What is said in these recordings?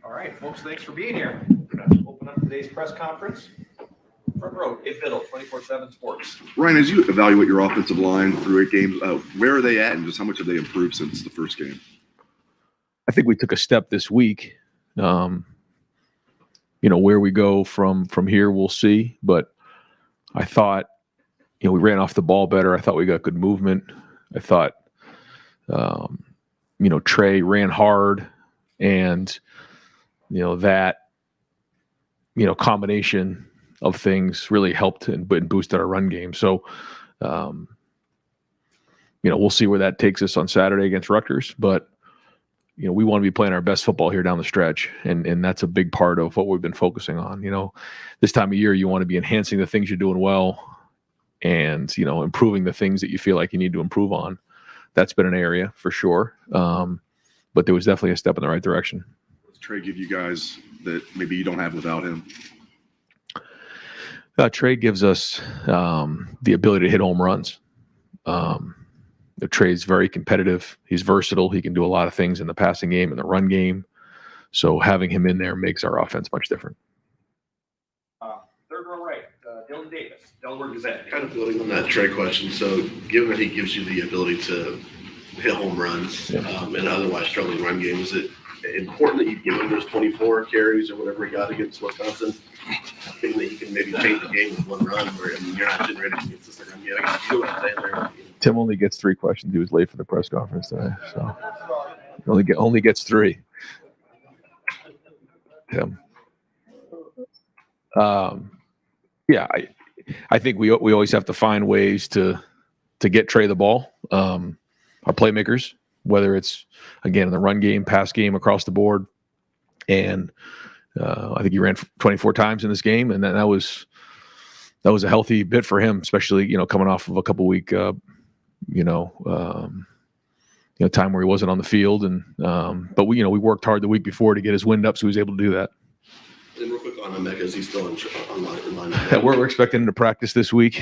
All right, folks, thanks for being here. Open up today's press conference. Front row, Dave Biddle, 24/7 Sports. Ryan, as you evaluate your offensive line through 8 games, where are they at, and just how much have they improved since the first game? I think we took a step this week. Where we go from here, we'll see. But I thought, we ran off the ball better. I thought we got good movement. I thought, Trey ran hard, and that combination of things really helped and boosted our run game. So, we'll see where that takes us on Saturday against Rutgers. But we want to be playing our best football here down the stretch, and that's a big part of what we've been focusing on. This time of year, you want to be enhancing the things you're doing well, and improving the things that you feel like you need to improve on. That's been an area for sure, but there was definitely a step in the right direction. What does Trey give you guys that maybe you don't have without him? Trey gives us the ability to hit home runs. Trey's very competitive. He's versatile. He can do a lot of things in the passing game and the run game. So having him in there makes our offense much different. Third row right, Dylan Davis, Delaware Gazette. Kind of building on that Trey question. So given that he gives you the ability to hit home runs and otherwise struggling run game, is it important that you give him those 24 carries or whatever he got against Wisconsin? Thinking that you can maybe change the game with one run where you're not generating a consistent run game. I guess you know what I'm saying there. Tim only gets 3 questions. He was late for the press conference today, so only gets 3. Tim. I think we always have to find ways to get Trey the ball. Our playmakers, whether it's again in the run game, pass game, across the board, and I think he ran 24 times in this game, and that was a healthy bit for him, especially coming off of a couple week time where he wasn't on the field, and but we worked hard the week before to get his wind up, so he was able to do that. And real quick on Emeka, is he still online? We're expecting him to practice this week.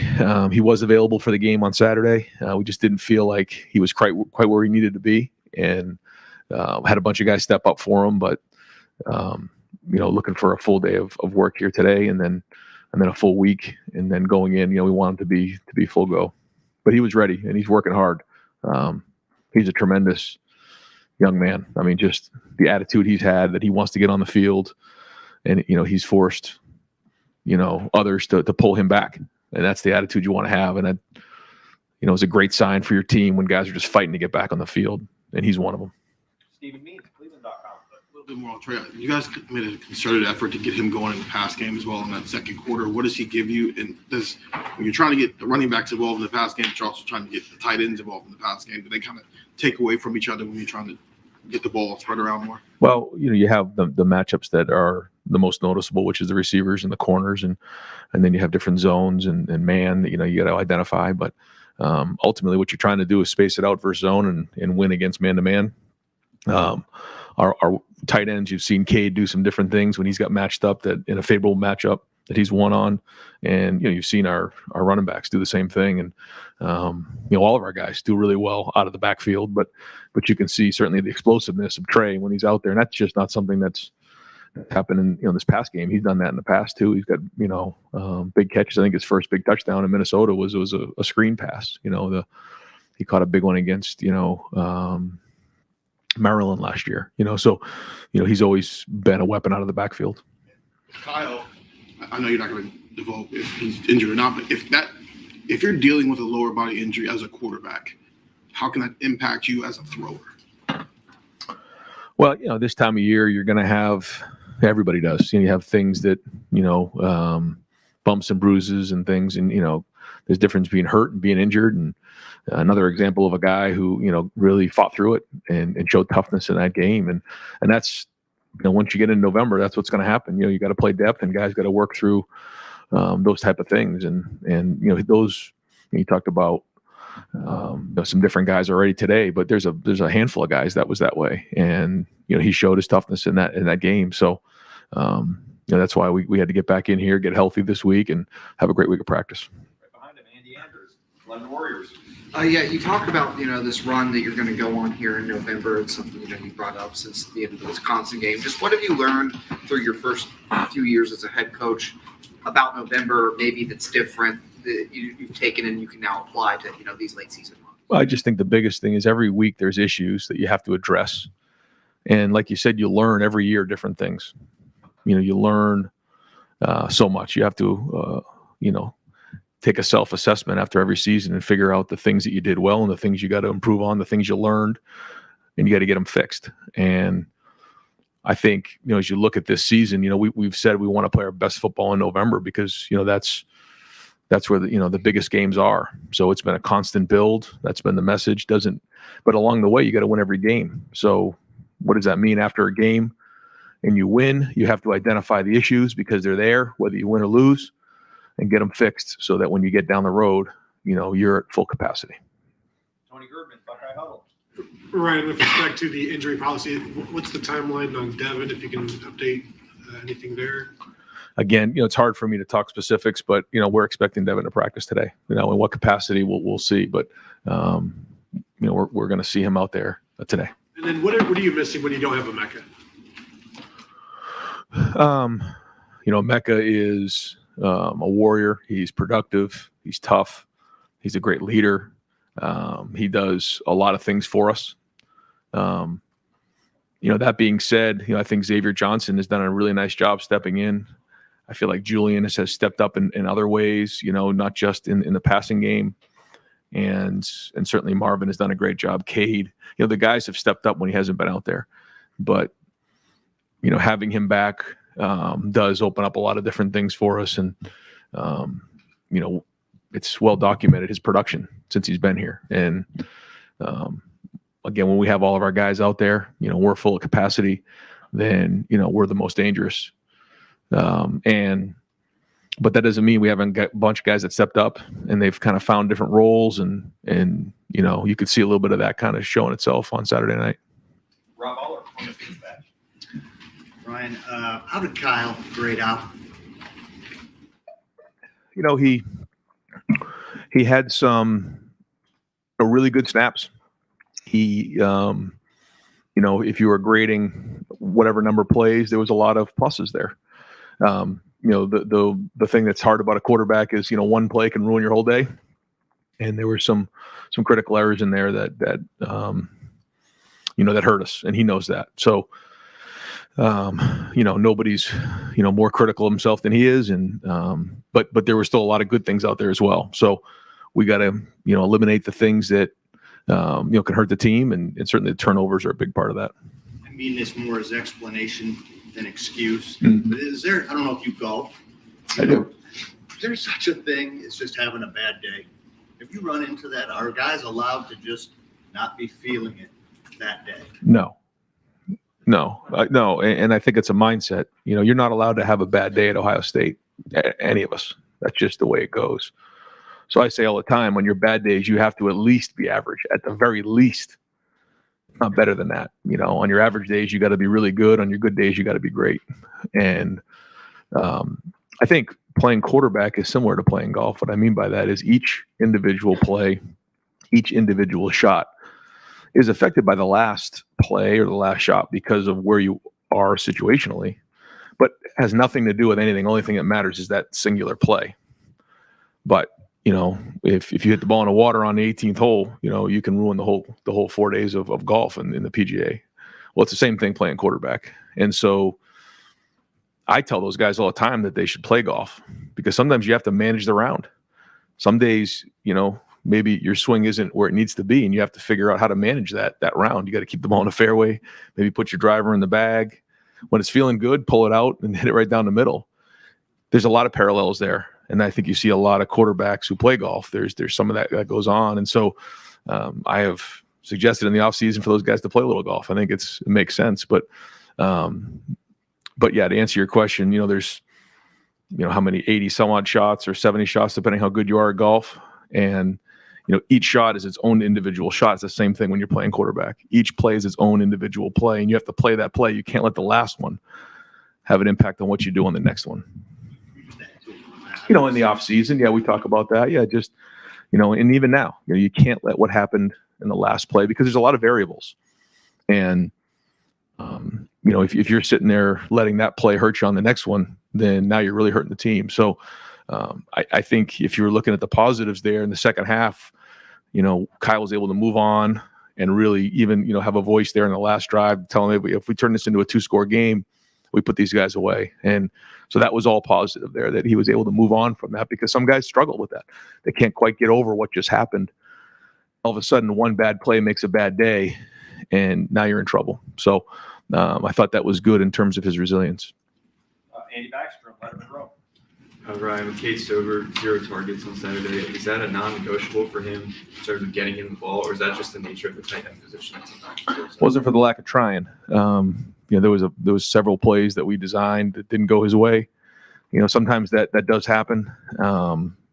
He was available for the game on Saturday. We just didn't feel like he was quite where he needed to be, and had a bunch of guys step up for him. But looking for a full day of work here today, and then a full week, and then going in. We want him to be full go. But he was ready, and he's working hard. He's a tremendous young man. I mean, just the attitude he's had, that he wants to get on the field. And, he's forced, others to pull him back. And that's the attitude you want to have. And that, is a great sign for your team when guys are just fighting to get back on the field. And he's one of them. Stephen Means, Cleveland.com. A little bit more on Trey. You guys made a concerted effort to get him going in the pass game as well in that second quarter. What does he give you? And when you're trying to get the running backs involved in the pass game, but you're also trying to get the tight ends involved in the pass game, do they kind of take away from each other when you're trying to get the ball spread around more? Well, you have the matchups that are the most noticeable, which is the receivers and the corners, and then you have different zones and man that you got to identify. But ultimately, what you're trying to do is space it out versus zone and win against man-to-man. Our tight ends, you've seen Cade do some different things when he's got matched up that in a favorable matchup that he's won on, and you've seen our running backs do the same thing, and all of our guys do really well out of the backfield. But you can see certainly the explosiveness of Trey when he's out there, and that's just not something that's happened in this past game. He's done that in the past too. He's got big catches. I think his first big touchdown in Minnesota was a screen pass. He caught a big one against Maryland last year. So he's always been a weapon out of the backfield. Kyle, I know you're not going to divulge if he's injured or not, but if you're dealing with a lower body injury as a quarterback, how can that impact you as a thrower? Well, this time of year, you're going to have, everybody does. You have things that, bumps and bruises and things, and there's difference between hurt and being injured. And another example of a guy who really fought through it and showed toughness in that game, and that's once you get in November, that's what's going to happen. You got to play depth, and guys got to work through those type of things, and those you talked about. Some different guys already today, but there's a handful of guys that was that way, and he showed his toughness in that game. So that's why we had to get back in here, get healthy this week, and have a great week of practice. Right behind him, Andy Andrews, London Warriors. Yeah, you talked about, this run that you're going to go on here in November. It's something, you brought up since the end of the Wisconsin game. Just what have you learned through your first few years as a head coach about November, maybe that's different that you've taken and you can now apply to, these late season months? Well, I just think the biggest thing is every week there's issues that you have to address. And like you said, you learn every year different things. You learn so much. You have to, take a self-assessment after every season and figure out the things that you did well and the things you got to improve on, the things you learned, and you got to get them fixed. And I think, as you look at this season, we've said we want to play our best football in November because, that's where the biggest games are. So it's been a constant build. That's been the message. But along the way, you got to win every game. So what does that mean after a game and you win? You have to identify the issues because they're there, whether you win or lose, and get them fixed so that when you get down the road, you're at full capacity. Tony Girdman, Buckeye Huddle. Ryan, with respect to the injury policy, what's the timeline on Devin, if you can update anything there? Again, it's hard for me to talk specifics, but, we're expecting Devin to practice today. In what capacity, we'll see. But, we're going to see him out there today. And then what are you missing when you don't have a Mecca? Mecca is a warrior. He's productive. He's tough. He's a great leader. He does a lot of things for us. That being said, I think Xavier Johnson has done a really nice job stepping in. I feel like Julian has stepped up in other ways, not just in the passing game. And certainly Marvin has done a great job. Cade, the guys have stepped up when he hasn't been out there. But, having him back does open up a lot of different things for us. And, it's well documented, his production since he's been here. And, again, when we have all of our guys out there, we're full of capacity, then, we're the most dangerous. But that doesn't mean we haven't got a bunch of guys that stepped up and they've kind of found different roles and you could see a little bit of that kind of showing itself on Saturday night. Rob Aller, on the feedback. Ryan, how did Kyle grade out? He had some really good snaps. He, if you were grading whatever number plays, there was a lot of pluses there. The thing that's hard about a quarterback is, one play can ruin your whole day. And there were some critical errors in there that hurt us, and he knows that. So, nobody's, more critical of himself than he is. And, but there were still a lot of good things out there as well. So we got to, eliminate the things that, can hurt the team. And certainly the turnovers are a big part of that. I mean this more as explanation than excuse. Mm-hmm. But is there, I don't know if you golf. I do. Is there such a thing as just having a bad day? If you run into that, are guys allowed to just not be feeling it that day? No. And I think it's a mindset. You're not allowed to have a bad day at Ohio State, any of us. That's just the way it goes. So I say all the time, on your bad days, you have to at least be average, at the very least. Not better than that. On your average days, you got to be really good. On your good days, you got to be great. And I think playing quarterback is similar to playing golf. What I mean by that is each individual play, each individual shot is affected by the last play or the last shot because of where you are situationally, but has nothing to do with anything. Only thing that matters is that singular play. But if you hit the ball in the water on the 18th hole, you can ruin the whole 4 days of golf in the PGA. Well, it's the same thing playing quarterback. And so I tell those guys all the time that they should play golf because sometimes you have to manage the round. Some days, maybe your swing isn't where it needs to be and you have to figure out how to manage that round. You got to keep the ball in the fairway, maybe put your driver in the bag. When it's feeling good, pull it out and hit it right down the middle. There's a lot of parallels there. And I think you see a lot of quarterbacks who play golf. There's some of that goes on. And so I have suggested in the offseason for those guys to play a little golf. I think it makes sense. But yeah, to answer your question, there's, how many 80 some odd shots or 70 shots, depending how good you are at golf. And, each shot is its own individual shot. It's the same thing when you're playing quarterback. Each play is its own individual play, and you have to play that play. You can't let the last one have an impact on what you do on the next one. In the off season, yeah, we talk about that. Yeah, just, and even now, you can't let what happened in the last play because there's a lot of variables. And, if you're sitting there letting that play hurt you on the next one, then now you're really hurting the team. So I think if you were looking at the positives there in the second half, Kyle was able to move on and really even, have a voice there in the last drive telling me if we turn this into a 2-score game, we put these guys away. And so that was all positive there, that he was able to move on from that, because some guys struggle with that. They can't quite get over what just happened. All of a sudden, one bad play makes a bad day, and now you're in trouble. So I thought that was good in terms of his resilience. Andy Backstrom, Letterman Row. Ryan, with Kate Stover, 0 targets on Saturday. Is that a non-negotiable for him in terms of getting him the ball, or is that just the nature of the tight end position? Wasn't for the lack of trying. There was several plays that we designed that didn't go his way. Sometimes that does happen.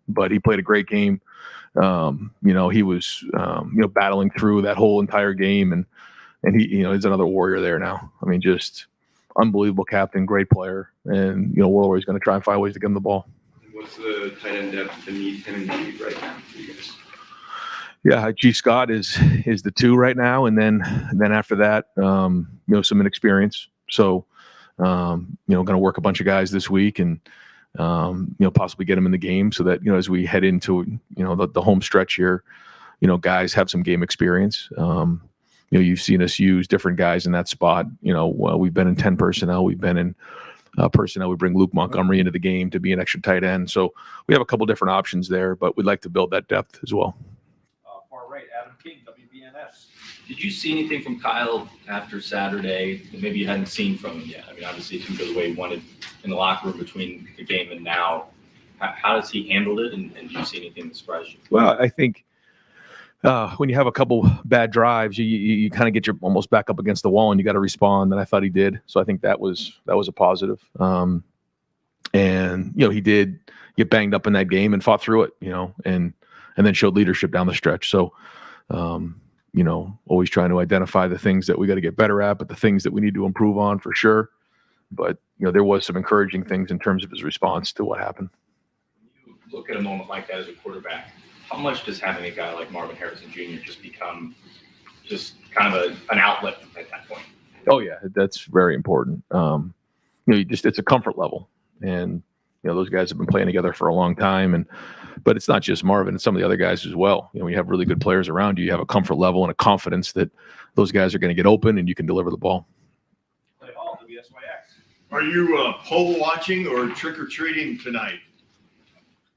But he played a great game. He was battling through that whole entire game, and he he's another warrior there now. I mean, just unbelievable captain, great player, and we're always going to try and find ways to get him the ball. What's the tight end depth beneath him and G right now for you guys? Yeah, G Scott is the 2 right now, and then after that, some inexperience. So, going to work a bunch of guys this week, and possibly get them in the game so that as we head into the home stretch here, guys have some game experience. You've seen us use different guys in that spot. We've been in 10 personnel. We've been in personnel. We bring Luke Montgomery into the game to be an extra tight end. So we have a couple different options there, but we'd like to build that depth as well. Far right, Adam King, WBNS. Did you see anything from Kyle after Saturday that maybe you hadn't seen from him yet? I mean, obviously he didn't go the way he wanted in the locker room between the game and now. How does he handle it, and do you see anything that surprised you? Well, I think when you have a couple bad drives, you kind of get your almost back up against the wall, and you got to respond. And I thought he did. So I think that was a positive. And he did get banged up in that game and fought through it. And then showed leadership down the stretch. So always trying to identify the things that we got to get better at, but the things that we need to improve on for sure. But there was some encouraging things in terms of his response to what happened. When you look at a moment like that as a quarterback, how much does having a guy like Marvin Harrison Jr. just become just kind of an outlet at that point? Oh yeah, that's very important. It's a comfort level, and those guys have been playing together for a long time, but it's not just Marvin; it's some of the other guys as well. When you have really good players around you, you have a comfort level and a confidence that those guys are going to get open and you can deliver the ball. Clay Hall, WSYX. Are you pole watching or trick or treating tonight?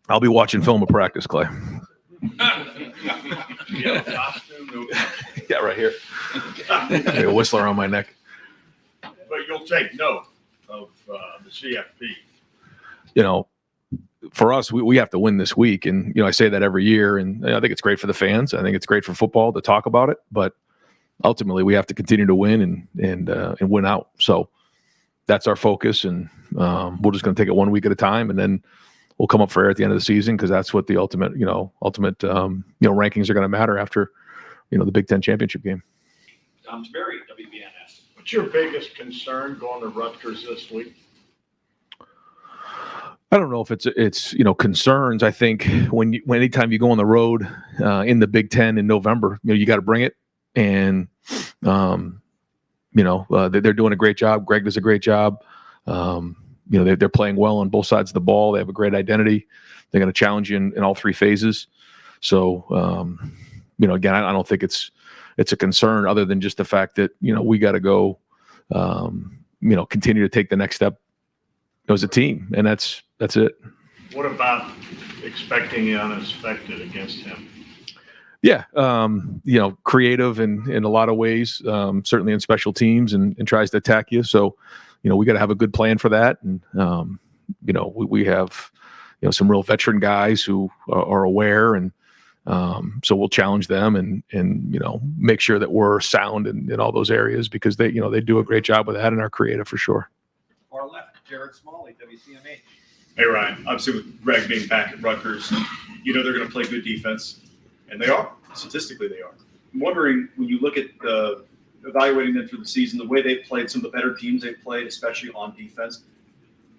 I'll be watching film of practice, Clay. Yeah, costume, no. Yeah, right here. A whistler on my neck. But you'll take note of the CFP. For us, we have to win this week. And, I say that every year. And I think it's great for the fans. I think it's great for football to talk about it. But ultimately, we have to continue to win and win out. So that's our focus. And we're just going to take it one week at a time. And then we'll come up for air at the end of the season, because that's what the ultimate rankings are going to matter after, the Big Ten championship game. Tom Sperry, WBNS. What's your biggest concern going to Rutgers this week? I don't know if it's concerns. I think when anytime you go on the road in the Big Ten in November, you got to bring it, and they're doing a great job. Greg does a great job. They're playing well on both sides of the ball. They have a great identity. They're going to challenge you in all 3 phases. So, again, I don't think it's a concern other than just the fact that, we got to go, continue to take the next step as a team. And that's it. What about expecting the unexpected against him? Yeah. Creative in a lot of ways, certainly in special teams, and tries to attack you. So, we got to have a good plan for that. And, we have, some real veteran guys who are aware, and so we'll challenge them and make sure that we're sound in all those areas, because they do a great job with that and are creative for sure. Far left, Jared Smalley, WCMH. Hey, Ryan. Obviously, with Greg being back at Rutgers, they're going to play good defense, and they are. Statistically, they are. I'm wondering, when you look at evaluating them through the season, the way they've played, some of the better teams they've played, especially on defense,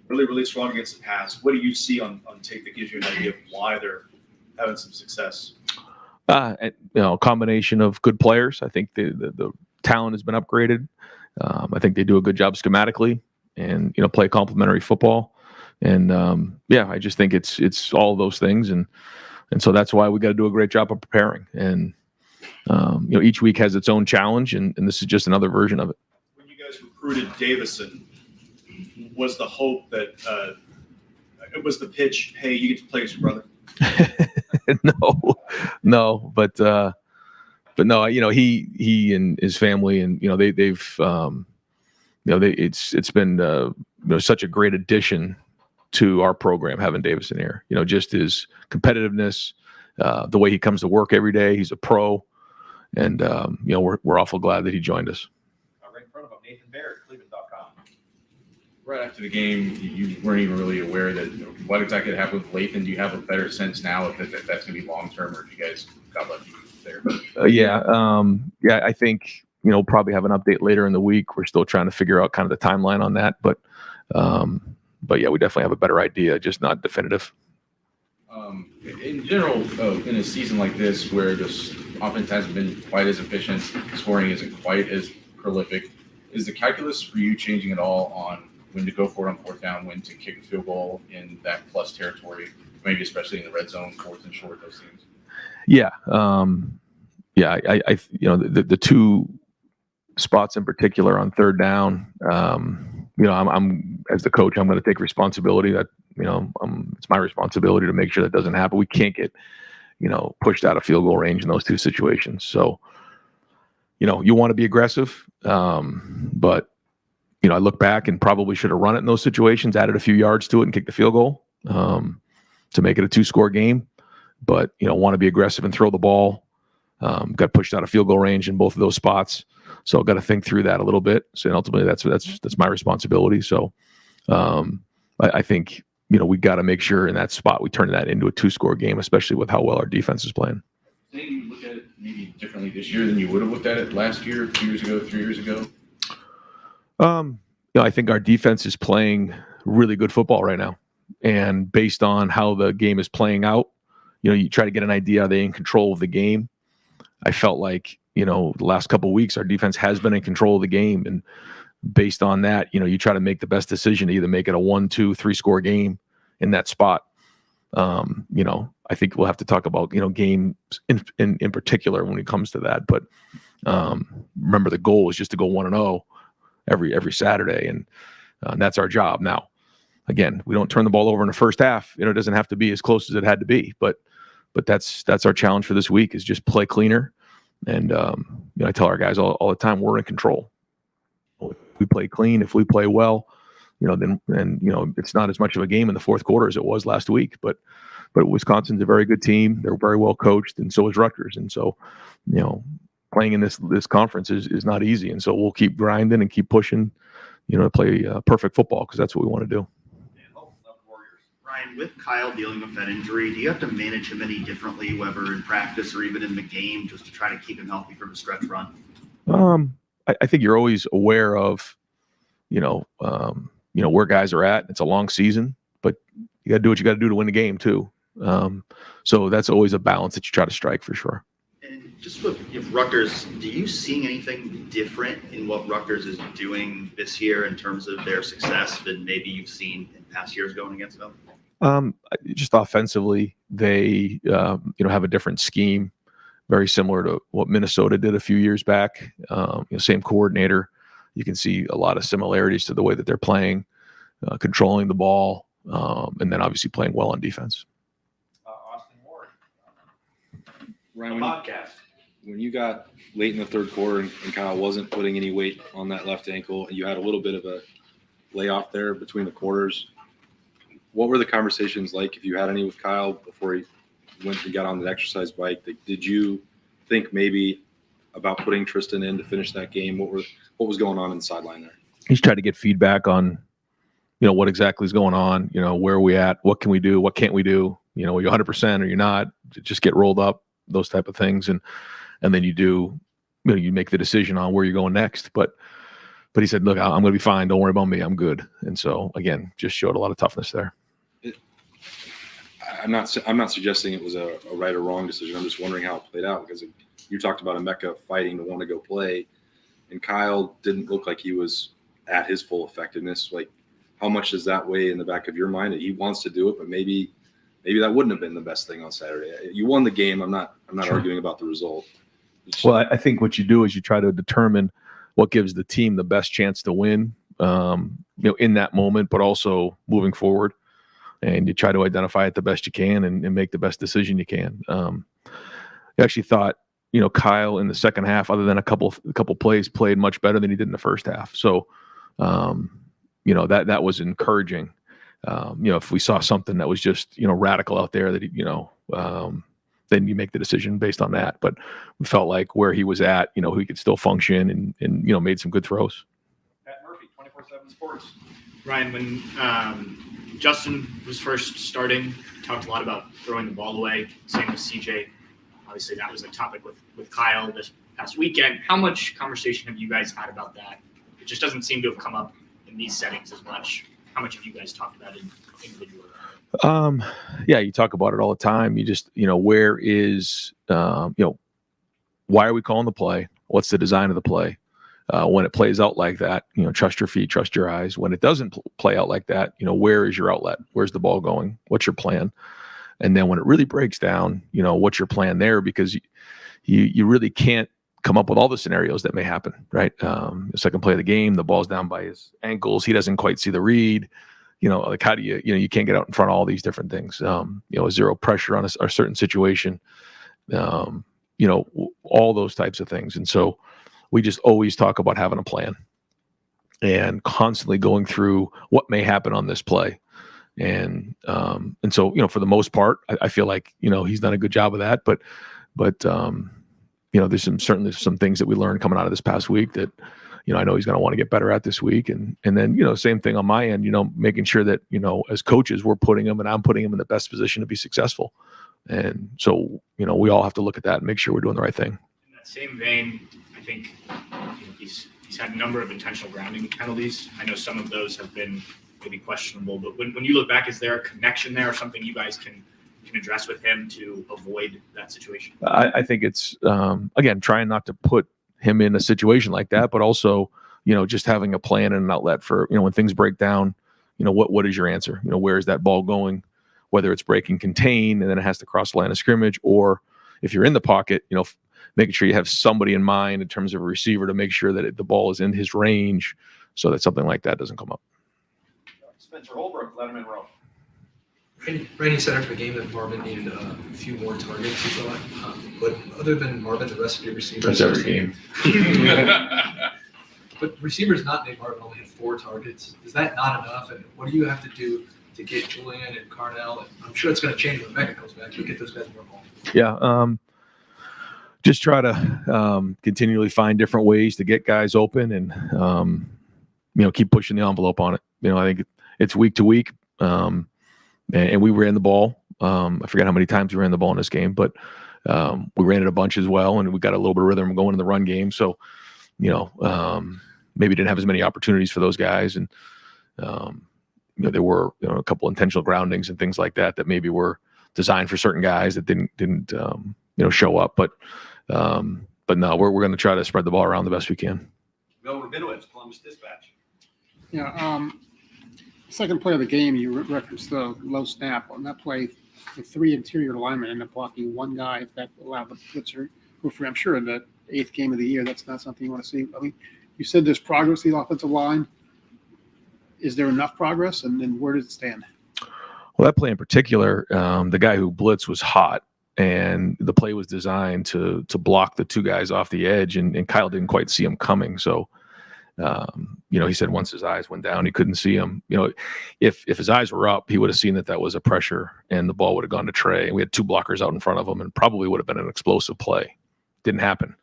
really, really strong against the pass. What do you see on tape that gives you an idea of why they're having some success? A combination of good players. I think the talent has been upgraded. I think they do a good job schematically and, play complementary football. And, I just think it's all those things. And so that's why we got to do a great job of preparing. And, each week has its own challenge, and this is just another version of it. When you guys recruited Davidson, was the hope that it was the pitch, hey, you get to play with your brother? No, but no, he and his family, and they've it's been such a great addition to our program having Davidson here. Just his competitiveness, the way he comes to work every day. He's a pro, and we're awful glad that he joined us. Right in front of him, Nathan Barrett, Cleveland.com. Right after the game, you weren't even really aware that what exactly happened with Lathan. Do you have a better sense now if that's going to be long term, or if you guys got lucky there? I think probably have an update later in the week. We're still trying to figure out kind of the timeline on that, but yeah, we definitely have a better idea, just not definitive. In general, in a season like this where this offense hasn't been quite as efficient, scoring isn't quite as prolific, is the calculus for you changing at all on when to go for it on fourth down, when to kick a field goal in that plus territory, maybe especially in the red zone, fourth and short, those things? Yeah. The two spots in particular on third down, I'm as the coach, I'm going to take responsibility that, it's my responsibility to make sure that doesn't happen. We can't get, pushed out of field goal range in those two situations. So, you want to be aggressive. But, I look back and probably should have run it in those situations, added a few yards to it and kicked the field goal to make it a 2-score game. But, want to be aggressive and throw the ball. Got pushed out of field goal range in both of those spots. So I've got to think through that a little bit. So ultimately that's my responsibility. So I think, we got to make sure in that spot we turn that into a 2-score game, especially with how well our defense is playing. Maybe you look at it maybe differently this year than you would have looked at it last year, 2 years ago, 3 years ago? I think our defense is playing really good football right now. And based on how the game is playing out, you try to get an idea, are they in control of the game? I felt like, the last couple of weeks, our defense has been in control of the game. And based on that, you try to make the best decision to either make it a 1, 2, 3-score game in that spot. I think we'll have to talk about, games in particular when it comes to that. But remember, the goal is just to go 1-0 every Saturday. And that's our job. Now, again, we don't turn the ball over in the first half. It doesn't have to be as close as it had to be. But that's our challenge for this week, is just play cleaner. And I tell our guys all the time, we're in control. If we play clean, if we play well, then it's not as much of a game in the fourth quarter as it was last week. But Wisconsin's a very good team. They're very well coached, and so is Rutgers. And so, playing in this conference is not easy. And so we'll keep grinding and keep pushing, to play perfect football, because that's what we want to do. Ryan, with Kyle dealing with that injury, do you have to manage him any differently, whether in practice or even in the game, just to try to keep him healthy for the stretch run? I think you're always aware of, where guys are at. It's a long season, but you got to do what you got to do to win the game too. So that's always a balance that you try to strike, for sure. And just with Rutgers, do you see anything different in what Rutgers is doing this year in terms of their success than maybe you've seen in past years going against them? Just offensively, they have a different scheme, very similar to what Minnesota did a few years back. Same coordinator. You can see a lot of similarities to the way that they're playing, controlling the ball, and then obviously playing well on defense. Austin Ward, Ryan, podcast. When you got late in the third quarter and Kyle wasn't putting any weight on that left ankle, and you had a little bit of a layoff there between the quarters, what were the conversations like, if you had any, with Kyle before he went and got on the exercise bike? Did you think maybe about putting Tristan in to finish that game? What was going on in the sideline there? He's trying to get feedback on, what exactly is going on, where are we at, what can we do, what can't we do, are you 100% or you're not, just get rolled up, those type of things. And then you do, you make the decision on where you're going next. But he said, look, I'm going to be fine. Don't worry about me. I'm good. And so, again, just showed a lot of toughness there. I'm not suggesting it was a right or wrong decision. I'm just wondering how it played out, because you talked about Emeka fighting to want to go play, and Kyle didn't look like he was at his full effectiveness. Like, how much does that weigh in the back of your mind that he wants to do it, but maybe that wouldn't have been the best thing on Saturday? You won the game. I'm not Sure. arguing about the result. Well, I think what you do is you try to determine what gives the team the best chance to win, in that moment, but also moving forward. And you try to identify it the best you can and make the best decision you can. I actually thought, Kyle in the second half, other than a couple plays, played much better than he did in the first half. So, that was encouraging. If we saw something that was just, radical out there that, then you make the decision based on that. But we felt like where he was at, he could still function and made some good throws. Pat Murphy, 24/7 Sports. Ryan, when Justin was first starting, talked a lot about throwing the ball away. Same with CJ. Obviously, that was a topic with Kyle this past weekend. How much conversation have you guys had about that? It just doesn't seem to have come up in these settings as much. How much have you guys talked about it individually? Yeah, you talk about it all the time. You just, where is, why are we calling the play? What's the design of the play? When it plays out like that, trust your feet, trust your eyes. When it doesn't play out like that, where is your outlet? Where's the ball going? What's your plan? And then when it really breaks down, what's your plan there? Because you really can't come up with all the scenarios that may happen, right? The second play of the game, the ball's down by his ankles. He doesn't quite see the read. Like how do you can't get out in front of all these different things. Zero pressure on a certain situation, all those types of things. And so we just always talk about having a plan and constantly going through what may happen on this play. And so, for the most part, I feel like, he's done a good job of that, but there's certainly some things that we learned coming out of this past week that, I know he's going to want to get better at this week. And then, same thing on my end, making sure that, as coaches, we're putting him and I'm putting him in the best position to be successful. And so, we all have to look at that and make sure we're doing the right thing. In that same vein, I think he's had a number of intentional grounding penalties. I know some of those have been maybe questionable, but when you look back, is there a connection there or something you guys can address with him to avoid that situation? I think it's, again, trying not to put him in a situation like that, but also, just having a plan and an outlet for, when things break down, what is your answer? Where is that ball going? Whether it's breaking contain and then it has to cross the line of scrimmage, or if you're in the pocket, making sure you have somebody in mind in terms of a receiver to make sure that the ball is in his range so that something like that doesn't come up. Spencer Holbrook, Letterman Row. Randy said after the game that Marvin needed a few more targets, he thought. But other than Marvin, the rest of your receivers. That's every game. But receivers not named Marvin only had 4 targets. Is that not enough? And what do you have to do to get Julian and Carnell? And I'm sure it's going to change when Mecca comes back, but get those guys more involved. Yeah. Just try to continually find different ways to get guys open and, keep pushing the envelope on it. I think it's week to week. And we ran the ball. I forget how many times we ran the ball in this game, but we ran it a bunch as well, and we got a little bit of rhythm going in the run game. So, maybe didn't have as many opportunities for those guys, and there were a couple intentional groundings and things like that maybe were designed for certain guys that didn't show up. But no, we're going to try to spread the ball around the best we can. Bill Rabinowitz, Columbus Dispatch. Yeah. Second play of the game, you referenced the low snap. On that play, the 3 interior linemen ended up blocking one guy that allowed the blitzer. I'm sure in the 8th game of the year, that's not something you want to see. I mean, you said there's progress in the offensive line. Is there enough progress, and then where does it stand? Well, that play in particular, the guy who blitzed was hot, and the play was designed to block the 2 guys off the edge, and Kyle didn't quite see him coming. So, he said once his eyes went down, he couldn't see him. If his eyes were up, he would have seen that was a pressure, and the ball would have gone to Trey. And we had 2 blockers out in front of him, and probably would have been an explosive play. Didn't happen.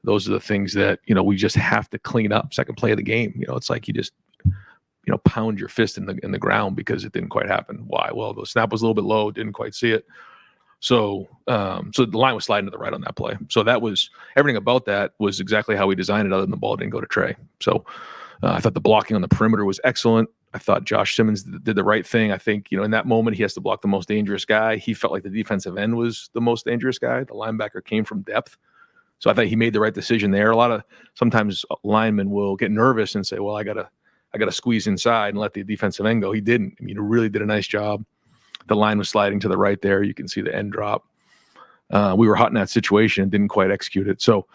Those are the things that we just have to clean up. Second play of the game, it's like you just pound your fist in the ground because it didn't quite happen. Why? Well, the snap was a little bit low, didn't quite see it. So the line was sliding to the right on that play. So that was everything about that was exactly how we designed it, other than the ball didn't go to Trey. So I thought the blocking on the perimeter was excellent. I thought Josh Simmons did the right thing. I think, in that moment, he has to block the most dangerous guy. He felt like the defensive end was the most dangerous guy. The linebacker came from depth. So I thought he made the right decision there. Sometimes linemen will get nervous and say, well, I gotta squeeze inside and let the defensive end go. He didn't. I mean, he really did a nice job. The line was sliding to the right there. You can see the end drop. We were hot in that situation and didn't quite execute it. So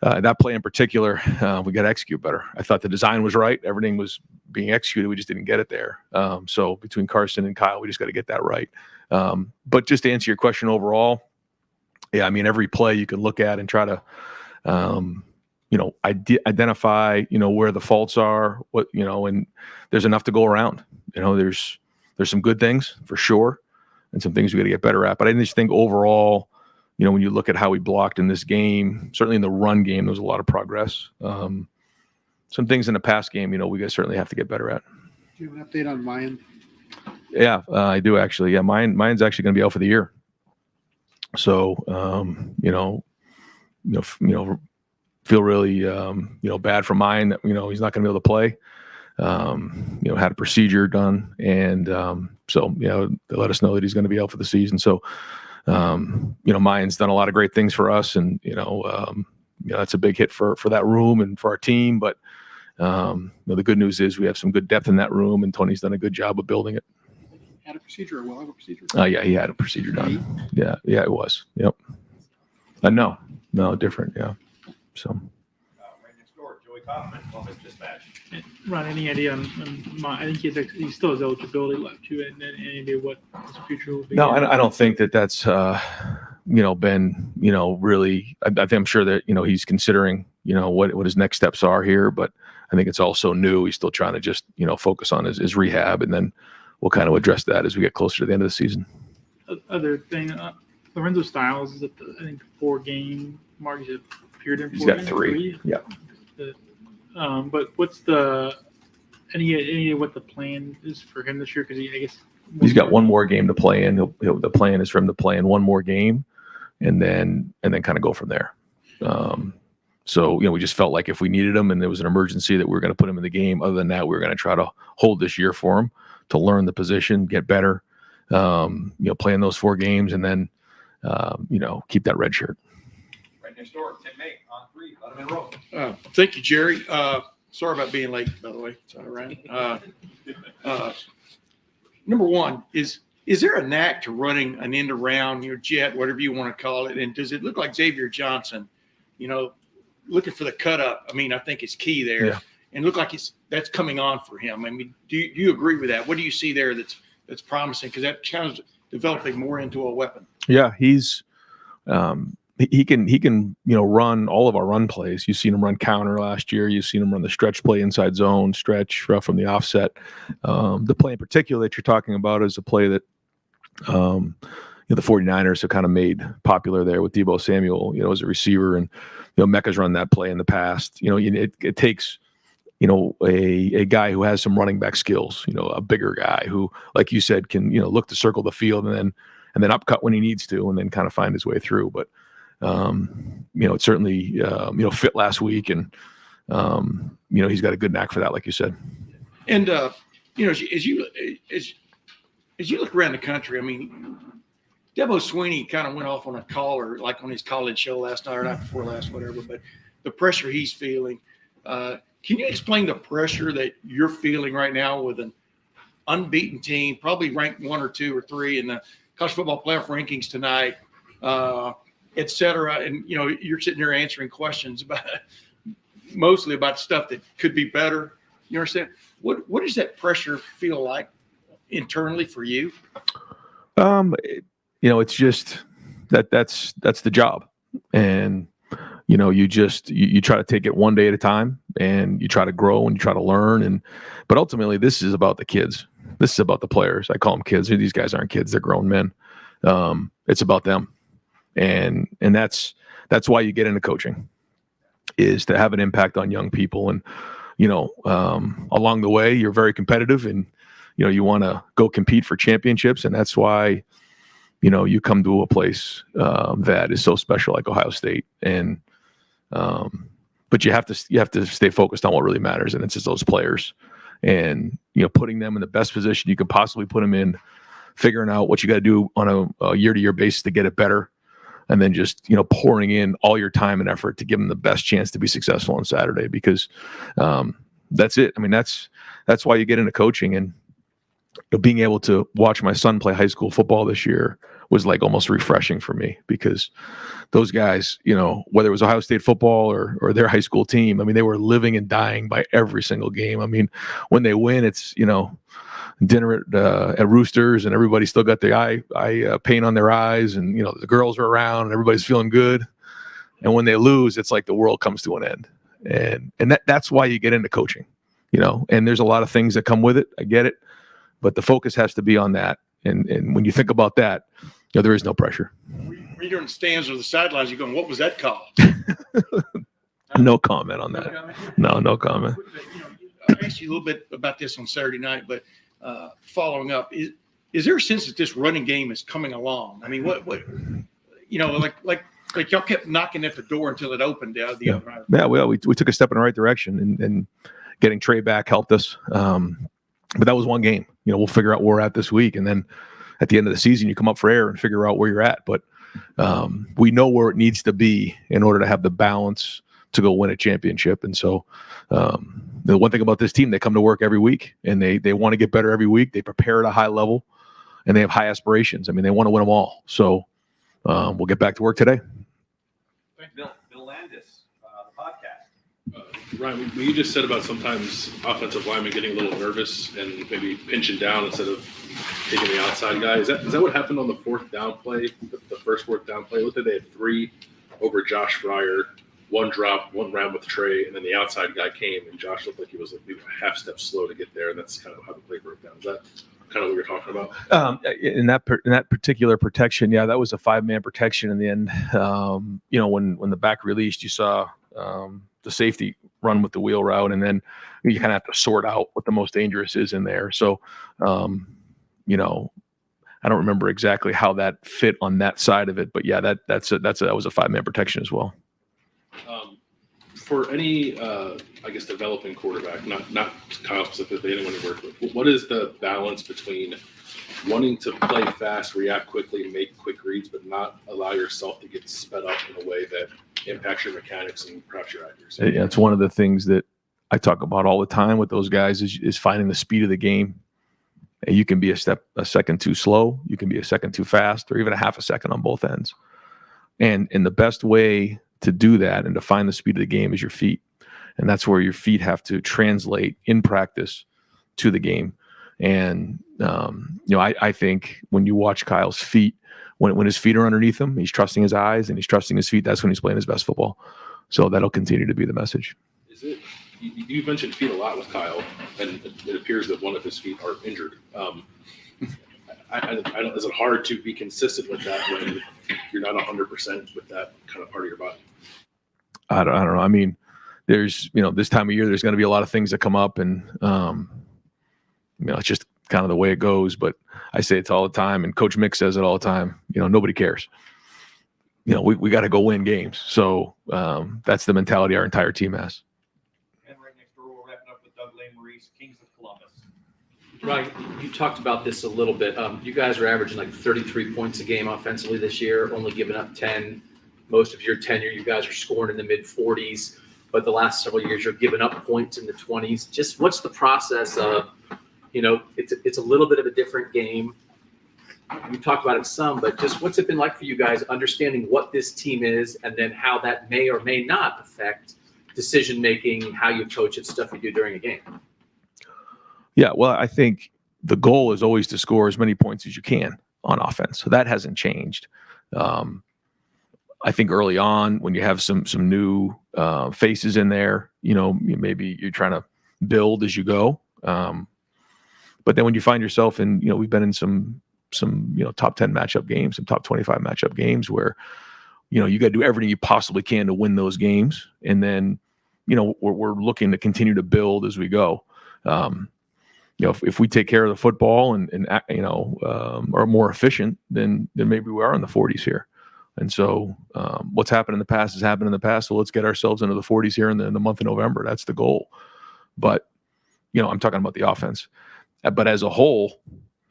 that play in particular, we got to execute better. I thought the design was right. Everything was being executed. We just didn't get it there. So between Carson and Kyle, we just got to get that right. But just to answer your question overall, yeah, I mean, every play you can look at and try to, identify, where the faults are, and there's enough to go around. There's some good things for sure and some things we got to get better at. But I just think overall, when you look at how we blocked in this game, certainly in the run game, there was a lot of progress. Some things in the pass game, we guys certainly have to get better at. Do you have an update on Mayan? Yeah, I do actually. Yeah, Mayan's actually going to be out for the year. So, feel really, bad for Mayan that, he's not going to be able to play. Had a procedure done, and they let us know that he's going to be out for the season. So, Mayan's done a lot of great things for us, and that's a big hit for that room and for our team. But the good news is we have some good depth in that room, and Tony's done a good job of building it. Had a procedure, or will have a procedure? Yeah, he had a procedure done. Yeah, it was. Yep. No, different. Yeah. So. Right next door, Joey Kaufman, Columbus Dispatch. Ron, any idea on I think he still has eligibility left to it, and then any idea what his future will be? No, I don't think that's been really. I think I'm sure that he's considering what his next steps are here, but I think it's also new. He's still trying to just focus on his rehab, and then we'll kind of address that as we get closer to the end of the season. Other thing, Lorenzo Styles is at the 4-game mark. He's appeared in. He's got 3. Yeah. But what's any what the plan is for him this year? Because I guess he's got one more game to play in. The plan is for him to play in one more game, and then kind of go from there. So we just felt like if we needed him and there was an emergency that we were going to put him in the game. Other than that, we were going to try to hold this year for him to learn the position, get better. Play in those 4 games, and then keep that red shirt. Right next door, Tim May on 3, let him in row. Thank you, Jerry. Sorry about being late, by the way. It's all right. Number one, is there a knack to running an end around your jet, whatever you want to call it? And does it look like Xavier Johnson, looking for the cut up? I mean, I think it's key there. Yeah. And look like that's coming on for him. I mean, do you agree with that? What do you see there that's promising? Because that kind of developing more into a weapon. Yeah, he's he can run all of our run plays. You've seen him run counter last year. You've seen him run the stretch play inside zone, stretch from the offset. The play in particular that you're talking about is a play that the 49ers have kind of made popular there with Deebo Samuel, as a receiver, and Mecca's run that play in the past. It takes a guy who has some running back skills, a bigger guy who, like you said, can look to circle the field and then upcut when he needs to, and then kind of find his way through. But it certainly fit last week, and he's got a good knack for that, like you said. And as you look around the country, I mean, Debo Sweeney kind of went off on a caller, like on his college show last night or night before last, whatever. But the pressure he's feeling. Can you explain the pressure that you're feeling right now with an unbeaten team, probably ranked 1 or 2 or 3 in the college football playoff rankings tonight, et cetera? And, you're sitting there answering questions mostly about stuff that could be better. You understand? What does that pressure feel like internally for you? It's just that's the job. And, you try to take it one day at a time, and you try to grow and you try to learn. But ultimately, this is about the kids. This is about the players. I call them kids. These guys aren't kids. They're grown men. It's about them. And that's why you get into coaching, is to have an impact on young people. And, along the way, you're very competitive, and, you want to go compete for championships. And that's why, you come to a place that is so special, like Ohio State. And, but you have to stay focused on what really matters, and it's just those players. And putting them in the best position you could possibly put them in, figuring out what you got to do on a year-to-year basis to get it better, and then just pouring in all your time and effort to give them the best chance to be successful on Saturday, because that's it. I mean, that's why you get into coaching. And being able to watch my son play high school football this year was like almost refreshing for me, because those guys, whether it was Ohio State football or their high school team, I mean, they were living and dying by every single game. I mean, when they win, it's, dinner at Roosters, and everybody still got the eye paint on their eyes, and the girls are around and everybody's feeling good. And when they lose, it's like the world comes to an end. And that's why you get into coaching, and there's a lot of things that come with it. I get it, but the focus has to be on that. And when you think about that, there is no pressure. When you're in the stands or the sidelines, you're going, what was that call? No comment on that. No comment. I asked you a little bit about this on Saturday night, but following up, is there a sense that this running game is coming along? I mean, what like y'all kept knocking at the door until it opened the other night. Yeah, well, we took a step in the right direction, and getting Trey back helped us. But that was one game. We'll figure out where we're at this week, and then at the end of the season, you come up for air and figure out where you're at. But we know where it needs to be in order to have the balance to go win a championship. And so the one thing about this team, they come to work every week, and they want to get better every week. They prepare at a high level, and they have high aspirations. I mean, they want to win them all. So we'll get back to work today. Bill Landis, the podcast. Ryan, what you just said about sometimes offensive linemen getting a little nervous and maybe pinching down instead of taking the outside guy. Is that what happened on the fourth down play, the first fourth down play? Looked like they had 3 over Josh Fryar, 1 drop, 1 round with Trey, and then the outside guy came, and Josh looked like he was maybe a half step slow to get there, and that's kind of how the play broke down. Is that kind of what you're talking about? In that particular protection, yeah, that was a 5-man protection in the end. When the back released, you saw the safety run with the wheel route, and then you kind of have to sort out what the most dangerous is in there. So, I don't remember exactly how that fit on that side of it, but yeah, that was a 5-man protection as well. For any, developing quarterback, not Kyle specifically, anyone you work with, what is the balance between wanting to play fast, react quickly, make quick reads, but not allow yourself to get sped up in a way that impacts your mechanics and perhaps your accuracy? Yeah, it's one of the things that I talk about all the time with those guys is finding the speed of the game. You can be a second too slow, you can be a second too fast, or even a half a second on both ends. And the best way to do that and to find the speed of the game is your feet. And that's where your feet have to translate in practice to the game. And, I think when you watch Kyle's feet, when his feet are underneath him, he's trusting his eyes and he's trusting his feet. That's when he's playing his best football. So that'll continue to be the message. Is it? You mentioned feet a lot with Kyle, and it appears that one of his feet are injured. Is it hard to be consistent with that when you're not 100% with that kind of part of your body? I don't know. I mean, there's, this time of year, there's going to be a lot of things that come up, and, it's just kind of the way it goes. But I say it all the time, and Coach Mick says it all the time. Nobody cares. We got to go win games. So that's the mentality our entire team has. And right next door, we're wrapping up with Doug Maurice, Kings of Columbus. Right, you talked about this a little bit. You guys are averaging like 33 points a game offensively this year, only giving up 10. Most of your tenure, you guys are scoring in the mid-40s, but the last several years you're giving up points in the 20s. Just what's the process of, it's a little bit of a different game. You talked about it some, but just what's it been like for you guys understanding what this team is, and then how that may or may not affect decision-making, how you coach it, stuff you do during a game? Yeah, well, I think the goal is always to score as many points as you can on offense. So that hasn't changed. I think early on when you have some new faces in there, maybe you're trying to build as you go. But then when you find yourself in, we've been in some top 10 matchup games, some top 25 matchup games where, you got to do everything you possibly can to win those games. And then, we're looking to continue to build as we go. If we take care of the football and are more efficient, then maybe we are in the 40s here. And so what's happened in the past has happened in the past. So let's get ourselves into the 40s here in the month of November. That's the goal. But I'm talking about the offense. But as a whole,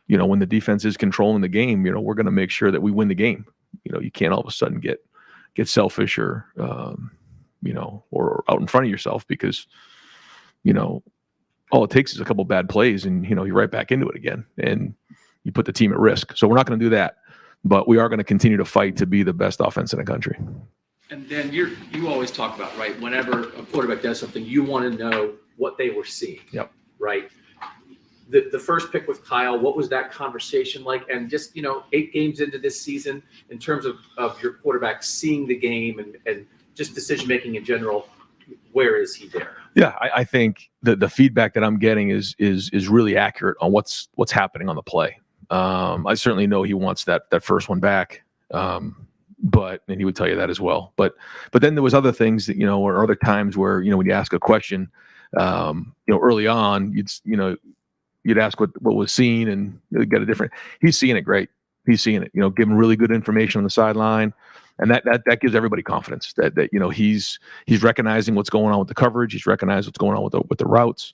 when the defense is controlling the game, we're going to make sure that we win the game. You can't all of a sudden get selfish or, or out in front of yourself because, all it takes is a couple bad plays and, you're right back into it again and you put the team at risk. So we're not going to do that, but we are going to continue to fight to be the best offense in the country. And then you always talk about, right, whenever a quarterback does something, you want to know what they were seeing. Yep. Right. The first pick with Kyle, what was that conversation like? And just, 8 games into this season, in terms of your quarterback seeing the game and just decision-making in general, where is he there? Yeah, I think the feedback that I'm getting is really accurate on what's happening on the play. I certainly know he wants that first one back. And he would tell you that as well. But then there was other things that, or other times where, when you ask a question, early on, you'd ask what was seen and you'd get a different. He's seeing it great. He's seeing it. Giving really good information on the sideline, and that gives everybody confidence that he's recognizing what's going on with the coverage. He's recognizing what's going on with the routes,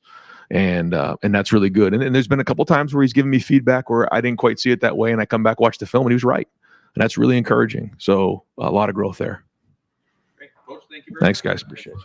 and that's really good. And there's been a couple times where he's given me feedback where I didn't quite see it that way, and I come back, watch the film, and he was right, and that's really encouraging. So a lot of growth there. Great. Coach, thank you very Thanks, much. guys. Appreciate it.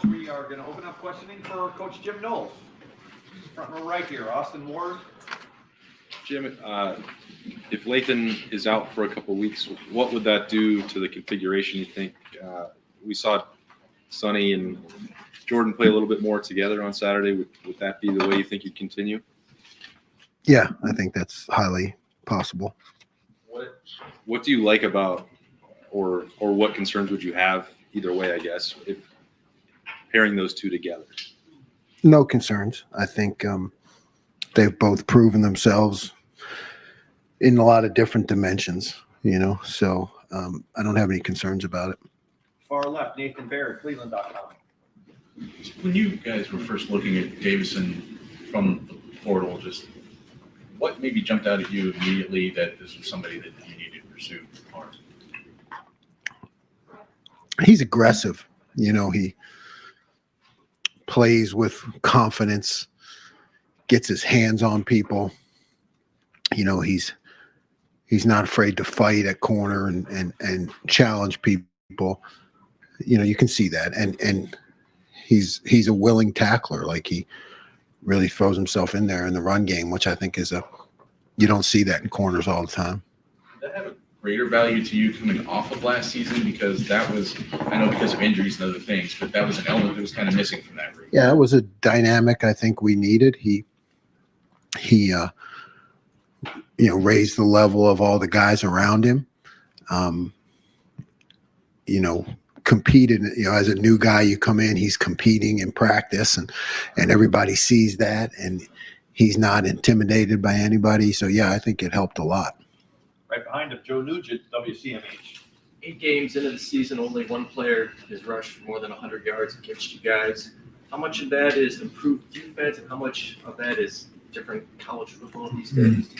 We are going to open up questioning for Coach Jim Knowles. Front row right here, Austin Ward. Jim, if Lathan is out for a couple of weeks, what would that do to the configuration, you think? We saw Sonny and Jordan play a little bit more together on Saturday. Would that be the way you think you'd continue? Yeah, I think that's highly possible. What do you like about, or what concerns would you have either way, I guess, if pairing those two together? No concerns. I think they've both proven themselves in a lot of different dimensions, so I don't have any concerns about it. Far left, Nathan Barrett, Cleveland.com. When you guys were first looking at Davidson from the portal, just what maybe jumped out at you immediately that this was somebody that you needed to pursue hard? He's aggressive. He plays with confidence, gets his hands on people. He's not afraid to fight at corner and challenge people. You can see that. And he's a willing tackler. Like, he really throws himself in there in the run game, which I think you don't see that in corners all the time. Did that have a greater value to you coming off of last season? Because that was, I know because of injuries and other things, but that was an element that was kind of missing from that group. Yeah, it was a dynamic I think we needed. He raised the level of all the guys around him. Competed, as a new guy, you come in, he's competing in practice and everybody sees that, and he's not intimidated by anybody. So yeah, I think it helped a lot. Right behind him, Joe Nugent, WCMH. 8 games into the season, only one player has rushed for more than 100 yards against you guys. How much of that is improved defense, and how much of that is different college football these days?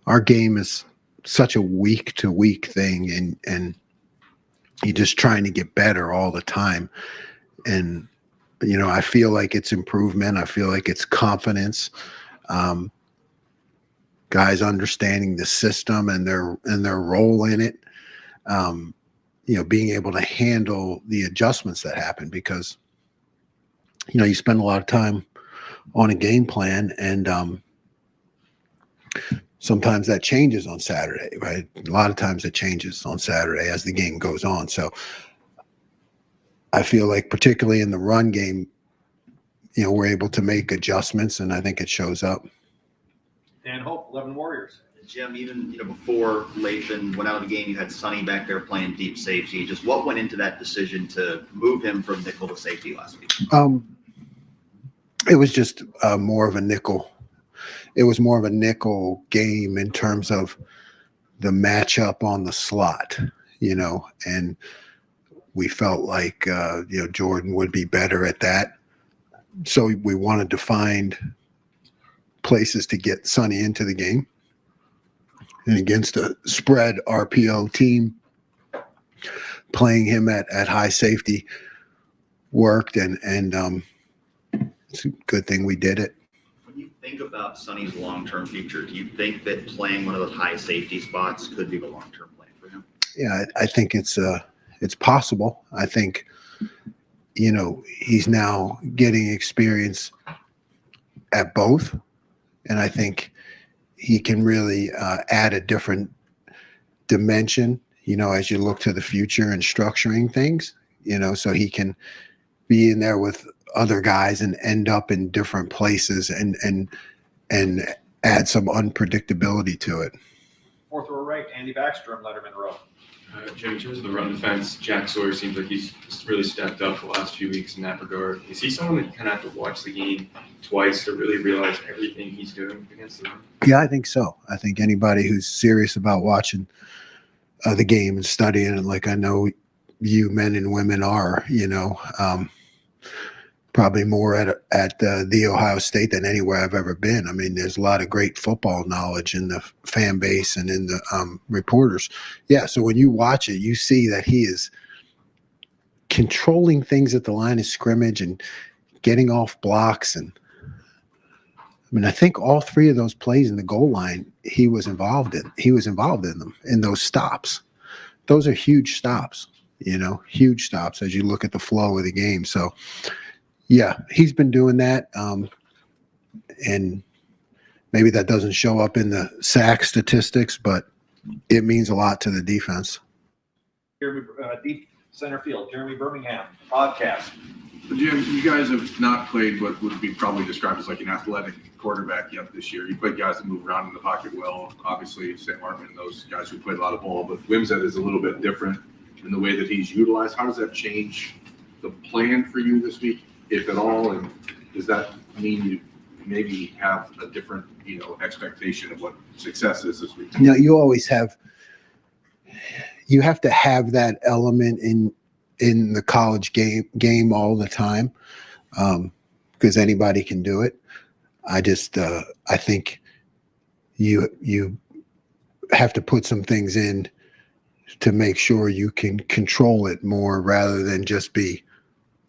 Our game is such a week-to-week thing, and you're just trying to get better all the time. And I feel like it's improvement. I feel like it's confidence. Guys understanding the system and their role in it. Being able to handle the adjustments that happen, because you spend a lot of time on a game plan, and sometimes that changes on Saturday, right? A lot of times it changes on Saturday as the game goes on. So I feel like particularly in the run game, we're able to make adjustments, and I think it shows up. Dan Hope, 11 Warriors. Jim, even before Lathan went out of the game, you had Sonny back there playing deep safety. Just what went into that decision to move him from nickel to safety last week? It was just more of a nickel. It was more of a nickel game in terms of the matchup on the slot, and we felt like, Jordan would be better at that. So we wanted to find places to get Sonny into the game. And against a spread RPO team, playing him at high safety worked, and it's a good thing we did it. When you think about Sonny's long-term future, do you think that playing one of those high safety spots could be the long-term plan for him? Yeah, I think it's possible. I think, he's now getting experience at both, and I think he can really add a different dimension, as you look to the future and structuring things, so he can be in there with other guys and end up in different places and add some unpredictability to it. Fourth row right, Andy Backstrom, Letterman row. Jim, in terms of the run defense, Jack Sawyer seems like he's really stepped up the last few weeks in that regard. Is he someone that you kind of have to watch the game twice to really realize everything he's doing against the run? Yeah, I think so. I think anybody who's serious about watching the game and studying it, like I know you men and women are, probably more at the Ohio State than anywhere I've ever been. I mean, there's a lot of great football knowledge in the fan base and in the reporters. Yeah, so when you watch it, you see that he is controlling things at the line of scrimmage and getting off blocks. And I think all 3 of those plays in the goal line, he was involved in. He was involved in them, in those stops. Those are huge stops, huge stops as you look at the flow of the game. So, yeah, he's been doing that, and maybe that doesn't show up in the sack statistics, but it means a lot to the defense. Jeremy, deep center field, Jeremy Birmingham, podcast. Jim, you guys have not played what would be probably described as like an athletic quarterback yet this year. You played guys that move around in the pocket well. Obviously, St. Martin and those guys who played a lot of ball, but Wimsett is a little bit different in the way that he's utilized. How does that change the plan for you this week, if at all? And does that mean you maybe have a different, expectation of what success is this week? You always have. You have to have that element in the college game all the time, because anybody can do it. I think you have to put some things in to make sure you can control it more rather than just be,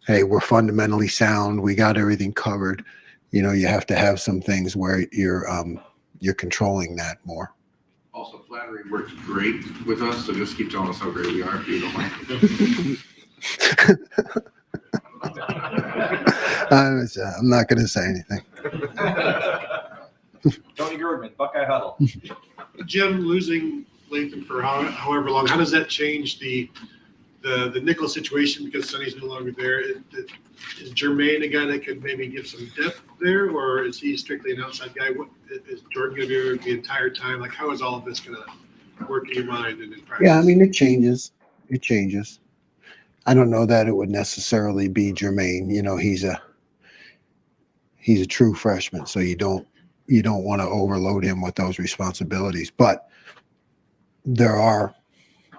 hey, we're fundamentally sound, we got everything covered. You have to have some things where you're controlling that more. Also, flattery works great with us, so just keep telling us how great we are if you don't mind. I'm not going to say anything. Tony Gergman, Buckeye Huddle. Jim, losing Lathan for however long, how does that change the nickel situation because Sonny's no longer there? Is Jermaine a guy that could maybe give some depth there, or is he strictly an outside guy? What is Jordan going to do the entire time? Like, how is all of this going to work in your mind and in practice? Yeah, I mean, it changes. It changes. I don't know that it would necessarily be Jermaine. He's a true freshman, so you don't want to overload him with those responsibilities. But there are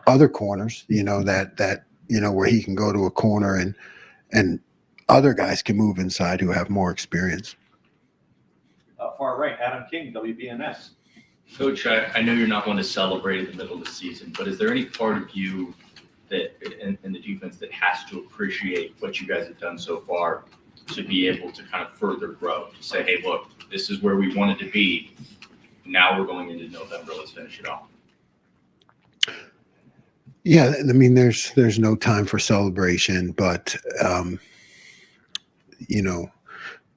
other corners, that where he can go to a corner and other guys can move inside who have more experience. Far right, Adam King, WBNS. Coach, I know you're not one to celebrate in the middle of the season, but is there any part of you that in the defense that has to appreciate what you guys have done so far to be able to kind of further grow, to say, hey, look, this is where we wanted to be. Now we're going into November. Let's finish it off. Yeah, I mean, there's no time for celebration, but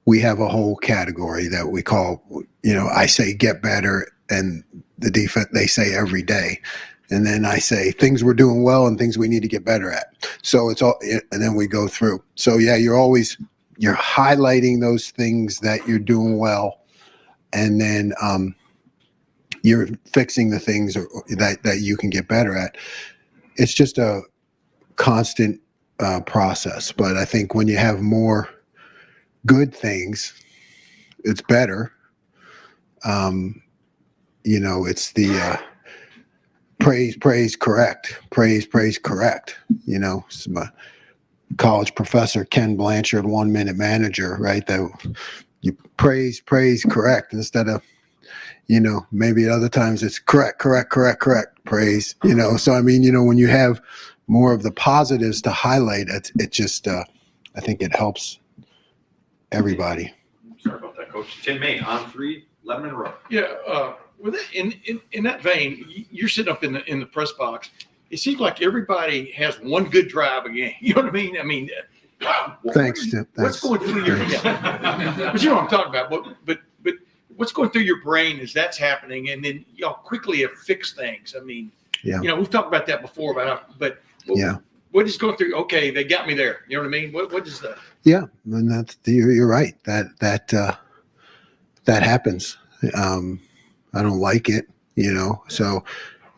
we have a whole category that we call, I say get better, and the defense, they say every day. And then I say things we're doing well and things we need to get better at. So it's all, and then we go through. So yeah, you're highlighting those things that you're doing well, and then you're fixing the things that you can get better at. It's just a constant process. But I think when you have more good things, it's better. It's the praise, correct. Praise, correct. My college professor, Ken Blanchard, 1 minute manager, right? That you praise, correct, instead of, maybe at other times it's correct, praise, So, I mean, when you have more of the positives to highlight, it just, I think it helps everybody. Sorry about that, Coach. Tim May, on 3, 11 in a row. Yeah, with it, in that vein, you're sitting up in the press box. It seems like everybody has one good drive again. You know what I mean? I mean, Thanks, Tim. What's going through your but you know what I'm talking about. But what's going through your brain as that's happening, and then y'all quickly have fixed things. I mean, yeah. We've talked about that before, Yeah. What is going through? Okay, they got me there. You know what I mean? What is that? Yeah, and you're right. That happens. I don't like it, So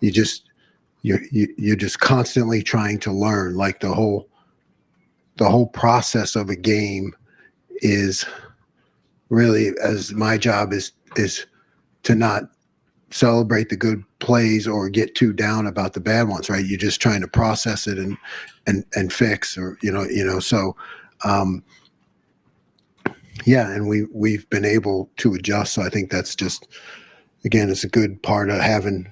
you're just constantly trying to learn. Like the whole process of a game is really, as my job is to not celebrate the good plays or get too down about the bad ones, right? You're just trying to process it and fix, or so yeah, and we've been able to adjust. So I think that's just, again, it's a good part of having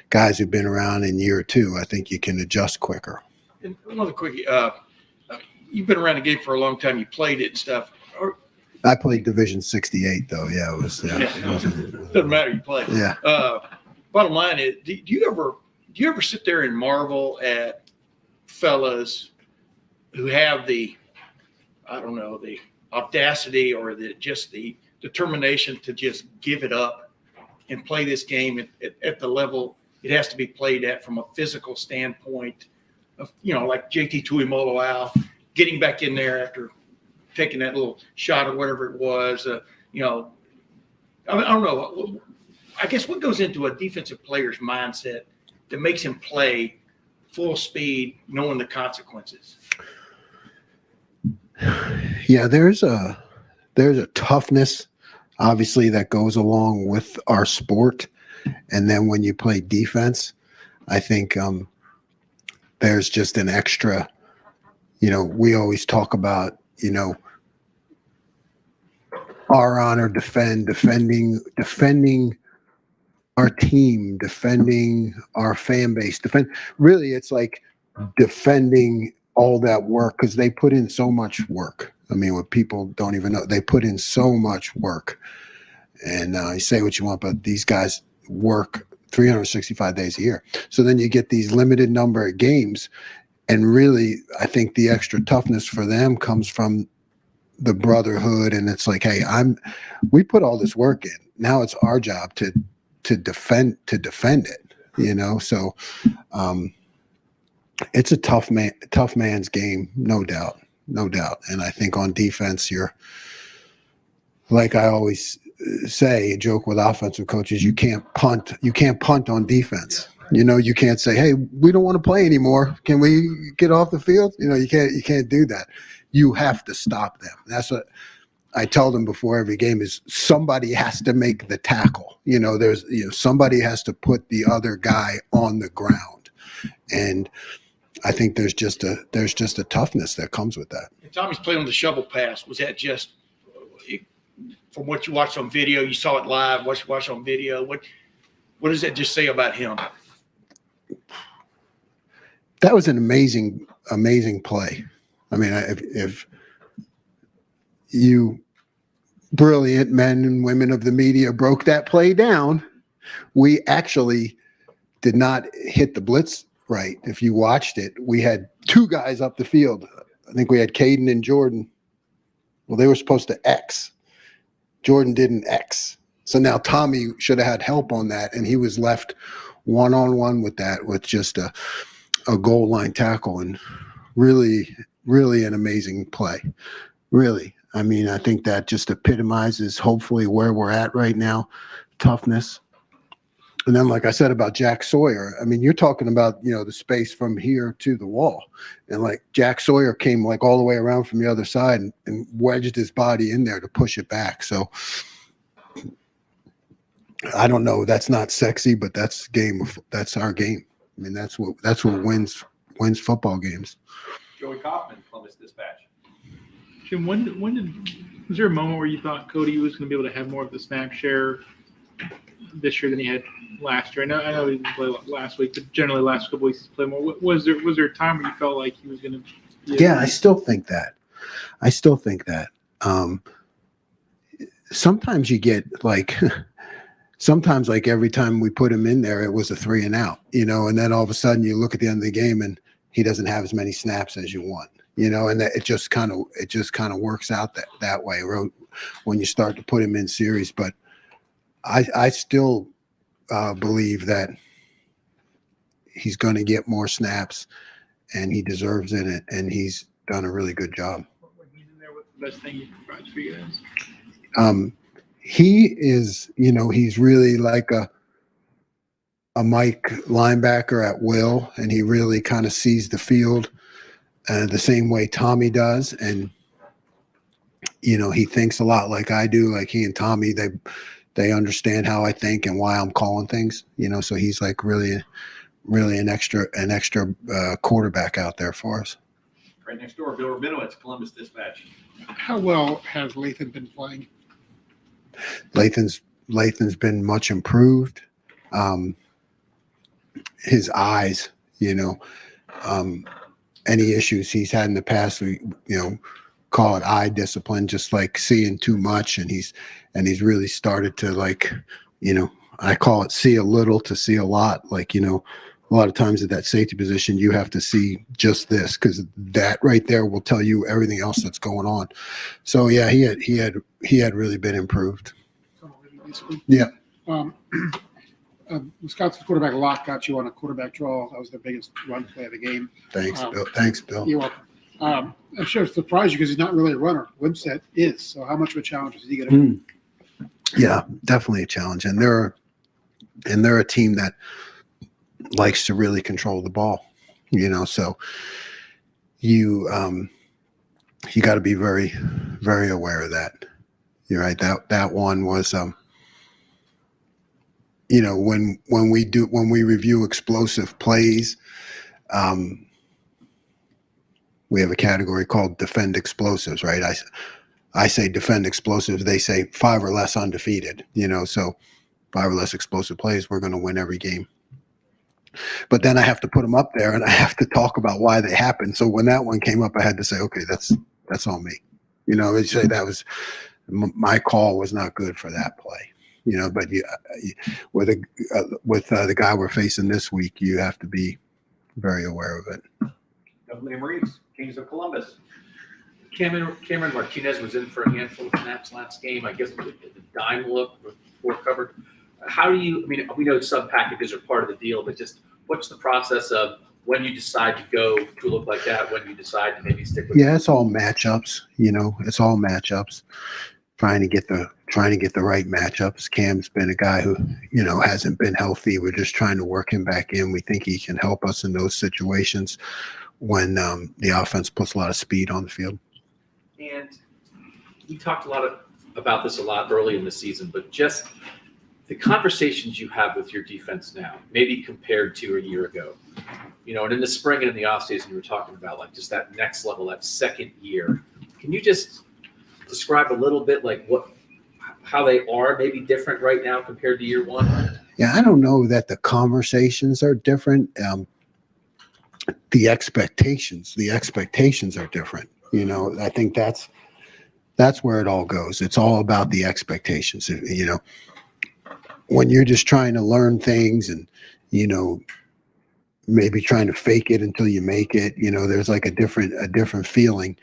guys who've been around in year 2. I think you can adjust quicker. And another quickie, you've been around the game for a long time. You played it and stuff. I played Division 68 though. Yeah, it was. Yeah. Doesn't matter. You play. Yeah. Bottom line is, do you ever sit there and marvel at fellas who have the audacity or the determination to just give it up and play this game at the level it has to be played at from a physical standpoint of, like JT Tuimoloau getting back in there after taking that little shot or whatever it was. You know, I don't know. I guess what goes into a defensive player's mindset that makes him play full speed, knowing the consequences? Yeah, there's a toughness, obviously, that goes along with our sport. And then when you play defense, I think there's just an extra, we always talk about, our honor, defending our team, defending our fan base, really, it's like defending all that work, because they put in so much work. I mean, what people don't even know, they put in so much work. And you say what you want, but these guys work 365 days a year. So then you get these limited number of games. And really, I think the extra toughness for them comes from the brotherhood. And it's like, hey, we put all this work in. Now it's our job to defend it, So it's a tough man's game, no doubt. And I think on defense, you're, like I always say, joke with offensive coaches, you can't punt on defense. You can't say, hey, we don't want to play anymore. Can we get off the field? You can't do that. You have to stop them. That's what I tell them before every game is somebody has to make the tackle. Somebody has to put the other guy on the ground. And I think there's just a toughness that comes with that. Tommy's play on the shovel pass, was that just from what you watched on video? You saw it live, watched on video. What does that just say about him? That was an amazing play. I mean, if you brilliant men and women of the media broke that play down, we actually did not hit the blitz right. If you watched it, we had two guys up the field. I think we had Caden and Jordan. Well, they were supposed to X. Jordan didn't X. So now Tommy should have had help on that, and he was left one-on-one with that, with just a goal line tackle, and really, really an amazing play. Really. I mean, I think that just epitomizes hopefully where we're at right now, toughness. And then, like I said about Jack Sawyer, I mean, you're talking about, the space from here to the wall. And like Jack Sawyer came like all the way around from the other side and wedged his body in there to push it back. So I don't know. That's not sexy, but that's our game. I mean, that's what wins football games. Joey Kaufman, Columbus Dispatch. Jim, was there a moment where you thought Cody was going to be able to have more of the snap share this year than he had last year? I know he didn't play last week, but generally last couple weeks he's played more. Was there a time where you felt like he was going to? Yeah, I still think that. Sometimes you get like, every time we put him in there, it was a 3 and out, and then all of a sudden you look at the end of the game and he doesn't have as many snaps as you want, and that it just kind of works out that way when you start to put him in series. But I still believe that he's going to get more snaps, and he deserves it, and he's done a really good job. When he's in there, what's the best thing he provides for you guys? He is, he's really like a Mike linebacker at will, and he really kind of sees the field the same way Tommy does, and he thinks a lot like I do. Like he and Tommy, they understand how I think and why I'm calling things, so he's like really an extra quarterback out there for us. Right next door, Bill Rabinowitz, Columbus Dispatch. How well has Lathan been playing? Lathan's been much improved. His eyes, any issues he's had in the past, we call it eye discipline, just like seeing too much, and he's really started to I call it see a little to see a lot. Like, a lot of times at that safety position, you have to see just this, because that right there will tell you everything else that's going on. So yeah, he had really been improved. Yeah. Wisconsin's quarterback Locke got you on a quarterback draw. That was the biggest run play of the game. Thanks, Bill. Thanks, Bill. You're welcome. I'm sure it surprised you because he's not really a runner. Wimsatt is. So how much of a challenge is he going to be? Yeah, definitely a challenge. And they're a team that likes to really control the ball, so you got to be very, very aware of that. You're right. That one was, when we review explosive plays, we have a category called defend explosives, right? I say defend explosives. They say 5 or less undefeated, so 5 or less explosive plays, we're going to win every game. But then I have to put them up there and I have to talk about why they happened. So when that one came up, I had to say, okay, that's on me. Say that was my call was not good for that play. But with the guy we're facing this week, you have to be very aware of it. Government Marines, Kings of Columbus. Cameron Martinez was in for a handful of snaps last game. I guess the dime look, fourth covered. How do you? I mean, we know sub packages are part of the deal, but just what's the process of when you decide to go to a look like that? When you decide to maybe stick with? Yeah, it's all matchups. It's all matchups. Trying to get the right matchups. Cam's been a guy who hasn't been healthy. We're just trying to work him back in. We think he can help us in those situations when the offense puts a lot of speed on the field. And we talked about this a lot early in the season, but just the conversations you have with your defense now, maybe compared to a year ago, and in the spring and in the offseason, you were talking about like just that next level, that second year. Can you just describe a little bit like how they are maybe different right now compared to year one? Yeah, I don't know that the conversations are different. The expectations are different. I think that's where it all goes. It's all about the expectations. When you're just trying to learn things and, maybe trying to fake it until you make it, there's like a different feeling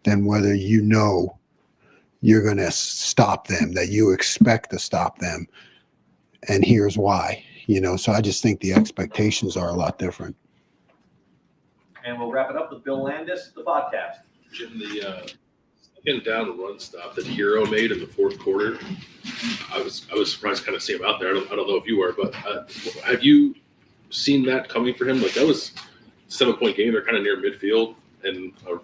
than whether you're going to stop them, that you expect to stop them. And here's why, so I just think the expectations are a lot different. And we'll wrap it up with Bill Landis, the podcast. Jim, the second down run stop that Hero made in the fourth quarter, I was surprised to kind of see him out there. I don't know if you were, but have you seen that coming for him? Like that was a 7-point game. They're kind of near midfield, and a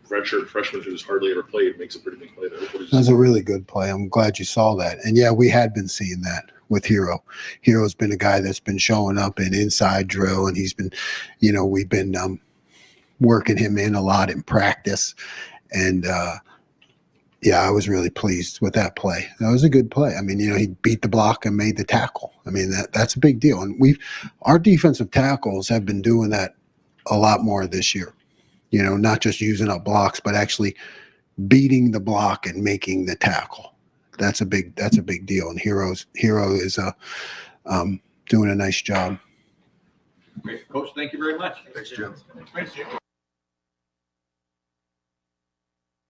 redshirt freshman who's hardly ever played makes a pretty big play there. That's a really good play. I'm glad you saw that. And yeah, we had been seeing that with Hero. Hero's been a guy that's been showing up in inside drill, and he's been, we've been working him in a lot in practice. And yeah, I was really pleased with that play. That was a good play. I mean, he beat the block and made the tackle. I mean, that's a big deal. And our defensive tackles have been doing that a lot more this year. Not just using up blocks, but actually beating the block and making the tackle. That's a big deal. And Hero is doing a nice job. Great. Coach, thank you very much. Thanks, Jim. Thanks, Jim.